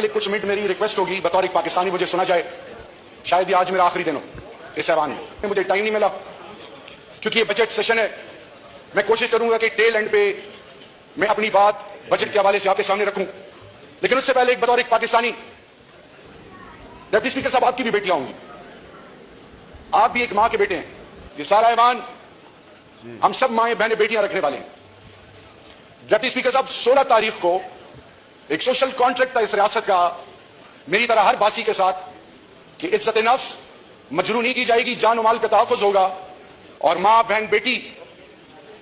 اگلے کچھ منٹ میری ریکویسٹ ہوگی بطور ایک پاکستانی مجھے سنا جائے. شاید یہ آج میرا آخری دن ہو اس ایوان میں. مجھے ٹائم نہیں ملا کیونکہ یہ بجٹ سیشن ہے. میں کوشش کروں گا کہ ٹیل اینڈ پہ میں اپنی بات بجٹ کے حوالے سے آپ کے سامنے رکھوں, لیکن اس سے پہلے ایک بطور ایک پاکستانی ڈپٹی اسپیکر صاحب آپ کی بھی بیٹیاں ہوں گی, آپ بھی ایک ماں کے بیٹے ہیں. یہ سارا ایوان ہم سب مائیں بہنیں بیٹیاں رکھنے والے ہیں. ڈپٹی اسپیکر صاحب 16 تاریخ کو ایک سوشل کانٹریکٹ تھا اس ریاست کا میری طرح ہر باسی کے ساتھ کہ عزت نفس مجروح نہیں کی جائے گی, جان و مال کا تحفظ ہوگا اور ماں بہن بیٹی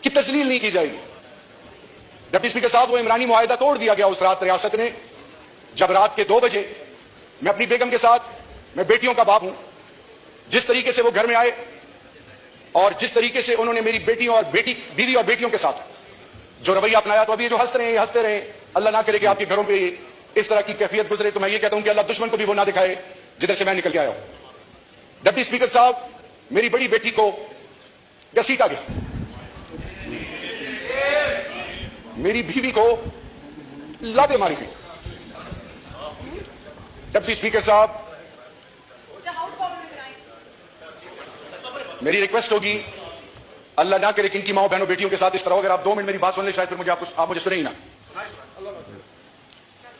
کی تذلیل نہیں کی جائے گی. ڈپٹی اسپیکر صاحب وہ عمرانی معاہدہ توڑ دیا گیا اس رات ریاست نے جب رات کے 2 بجے میں اپنی بیگم کے ساتھ, میں بیٹیوں کا باپ ہوں, جس طریقے سے وہ گھر میں آئے اور جس طریقے سے انہوں نے میری بیٹیوں اور بیوی اور بیٹیوں کے ساتھ جو رویہ اپنایا, تو ابھی جو ہنس رہے ہیں ہنستے رہے, اللہ نہ کرے کہ آپ کے گھروں پہ اس طرح کی کیفیت گزرے. تو میں یہ کہتا ہوں کہ اللہ دشمن کو بھی وہ نہ دکھائے جدھر سے میں نکل کے آیا ہوں. ڈپٹی اسپیکر صاحب میری بڑی بیٹی کو گھسیٹا گیا, میری بیوی کو لاتیں ماری گئی. ڈپٹی اسپیکر صاحب میری ریکویسٹ ہوگی اللہ نہ کرے کہ ان کی ماں بہنوں بیٹیوں کے ساتھ اس طرح ہو. اگر آپ 2 منٹ میری بات سن لیں شاید پھر آپ مجھے سنیں ہی نہ.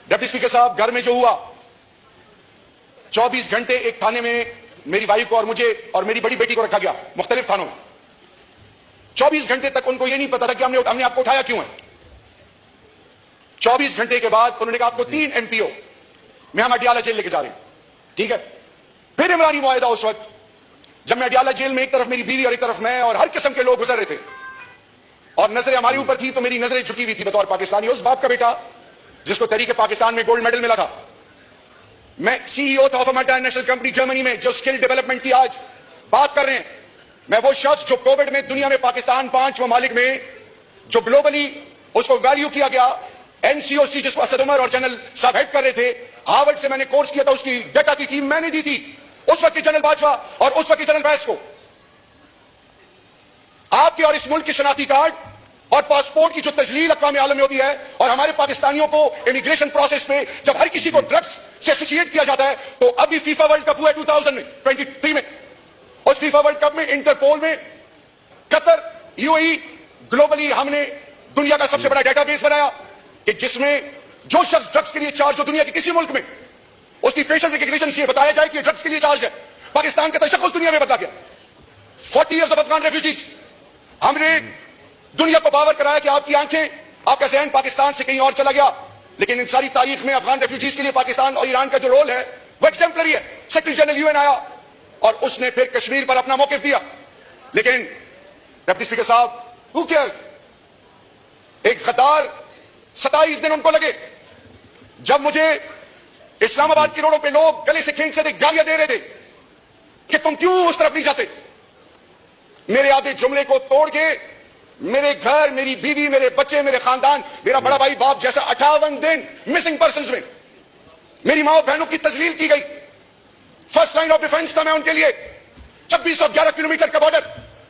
ڈپٹی اسپیکر صاحب گھر میں جو ہوا 24 گھنٹے ایک تھانے میں میری وائف کو اور مجھے اور میری بڑی بیٹی کو رکھا گیا مختلف تھانوں میں. 24 گھنٹے تک ان کو یہ نہیں پتا تھا کہ ہم نے آپ کو اٹھایا کیوں ہے. 24 گھنٹے کے بعد انہوں نے کہا آپ کو 3 MPO میں ہم اڈیالہ جیل لے کے جا رہے ہیں. ٹھیک ہے, پھر عمرانی معاہدہ اس وقت جب میں اڈیالہ جیل میں ایک طرف میری بیوی اور ایک طرف میں اور ہر قسم کے لوگ گزر رہے تھے اور نظریں ہماری اوپر تھی, تو میری نظریں جھکی ہوئی تھی بطور پاکستانی. اس باپ کا بیٹا جس کو تحریک پاکستان میں گولڈ میڈل ملا تھا, میں CEO تھا of a multi national company Germany میں جو اسکل ڈیولپمنٹ کی آج بات کر رہے ہیں. میں وہ شخص جو کووڈ میں دنیا میں پاکستان 5 ممالک میں جو گلوبلی اس کو ویلیو کیا گیا, NCOC جس کو اسد عمر اور جنرل صاحب ہیڈ کر رہے تھے, ہارورڈ سے میں نے کورس کیا تھا, اس کی ڈیٹا کی ٹیم میں نے دی تھی اس وقت کے جنرل باجوہ اور اس وقت کے جنرل ویس کو. آپ کے اور اس ملک کے شناختی کارڈ اور پاسپورٹ کی جو تذلیل اقوام عالم میں ہوتی ہے اور ہمارے پاکستانیوں کو امیگریشن پروسیس میں جب ہر کسی کو ڈرگس سے ایسوسیٹ کیا جاتا ہے, تو ابھی فیفا ورلڈ کپ ہوا ہے 2023 میں, اس فیفا ورلڈ کپ میں انٹرپول میں قطر UAE گلوبلی ہم نے دنیا کا سب سے بڑا ڈیٹا بیس بنایا کہ جس میں جو شخص ڈرگس کے لیے چارج ہو دنیا کے کسی ملک میں اس کی فیشل ریکگنیشن سے بتایا جائے کہ ڈرگس کے لیے چارج ہے. پاکستان کا تشخص دنیا میں بدلا گیا. 40 years of افغان ریفیوجیز, ہم نے دنیا کو باور کرایا کہ آپ کی آنکھیں آپ کا ذہن پاکستان سے کہیں اور چلا گیا, لیکن ان ساری تاریخ میں افغان ریفیوجیز کے لیے پاکستان اور ایران کا جو رول ہے وہ ایگزمپلری ہے. سیکرٹری جنرل UN آیا اور اس نے پھر کشمیر پر اپنا موقف دیا, لیکن ڈپٹی اسپیکر صاحب who cares, ایک غدار 27 دن ان کو لگے جب مجھے اسلام آباد کی روڈوں پہ لوگ گلے سے کھینچ رہے تھے, گالیاں دے رہے تھے کہ تم کیوں اس طرف نہیں جاتے. میرے آدھے جملے کو توڑ کے میرے گھر, میری بیوی, میرے بچے, میرے خاندان, میرا بڑا بھائی باپ جیسا 58 دن مسنگ پرسنز میں میری ماں بہنوں کی تذلیل کی گئی. فرسٹ لائن آف ڈیفنس تھا میں ان کے لیے. 2611 کلومیٹر کا بارڈر,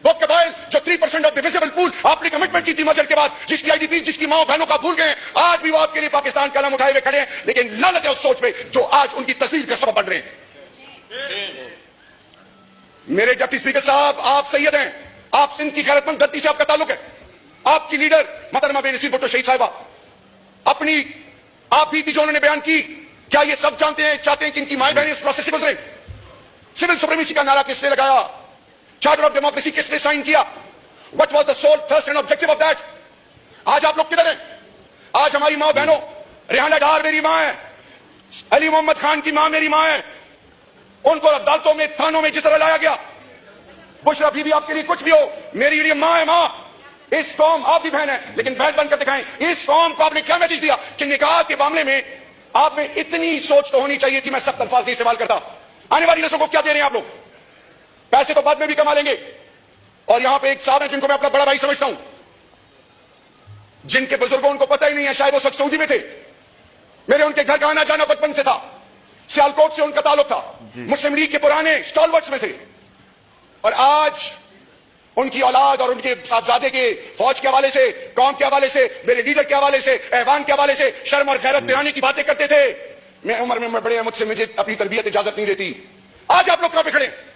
وہ قبائل جو 3% آف ڈیویزیبل پول آپ نے کمٹمنٹ کی تھی مرجر کے بعد, جس کی IDP جس کی ماں بہنوں کا بھول گئے, آج بھی وہ آپ کے لیے پاکستان کا علم اٹھائے ہوئے کھڑے ہیں, لیکن لعنت ہے اس سوچ پہ جو آج ان کی تذلیل کا سبب بن رہے ہیں. میرے ڈپٹی اسپیکر صاحب آپ سید ہیں, آپ سندھ کی غیرت مند دھرتی سے آپ کا تعلق ہے. آپ کی لیڈر محترمہ بے نظیر بھٹو شہید صاحبہ اپنی آپ بھی تھی جو انہوں نے بیان کی. کیا یہ سب جانتے ہیں, چاہتے ہیں کہ ان کی مائیں بہنیں اس پروسیس سے گزریں؟ سول سپریمیسی کا نعرہ کس نے لگایا, چارٹر آف ڈیموکریسی کس نے سائن کیا, what was the sole thrust and objective of that? آج آپ لوگ کدھر ہیں؟ آج ہماری ماں بہنوں, ریحانہ ڈار میری ماں ہے, علی محمد خان کی ماں میری ماں ہے, ان کو عدالتوں میں تھانوں میں جس طرح لایا گیا. بشرا بی بی آپ کے لیے کچھ بھی ہو, میری لیے ماں ہے ماں. اس قوم آپ بھی بہن ہے, لیکن بہن بن کر دکھائیں. اس قوم کو آپ نے کیا میسج دیا کہ نکاح کے معاملے میں آپ میں اتنی سوچ تو ہونی چاہیے تھی. میں سخت الفاظ نہیں استعمال کرتا. آنے والی نسلوں کو کیا دے رہے ہیں آپ لوگ؟ پیسے تو بعد میں بھی کما لیں گے. اور یہاں پہ ایک صاحب ہیں جن کو میں اپنا بڑا بھائی سمجھتا ہوں, جن کے بزرگوں ان کو پتہ ہی نہیں ہے, شاید اس وقت سعودی میں تھے. میرے ان کے گھر کا آنا جانا بچپن سے تھا, سیالکوٹ سے ان کا تعلق تھا, مسلم لیگ کے پرانے اسٹالورٹس میں تھے. اور آج ان کی اولاد اور ان کے صاحبزادے کے فوج کے حوالے سے, قوم کے حوالے سے, میرے لیڈر کے حوالے سے, ایوان کے حوالے سے شرم اور غیرت دلانے کی باتیں کرتے تھے. میں عمر میں بڑے ہیں مجھ سے، مجھے اپنی تربیت اجازت نہیں دیتی. آج آپ لوگ کہاں پہ کھڑے ہیں؟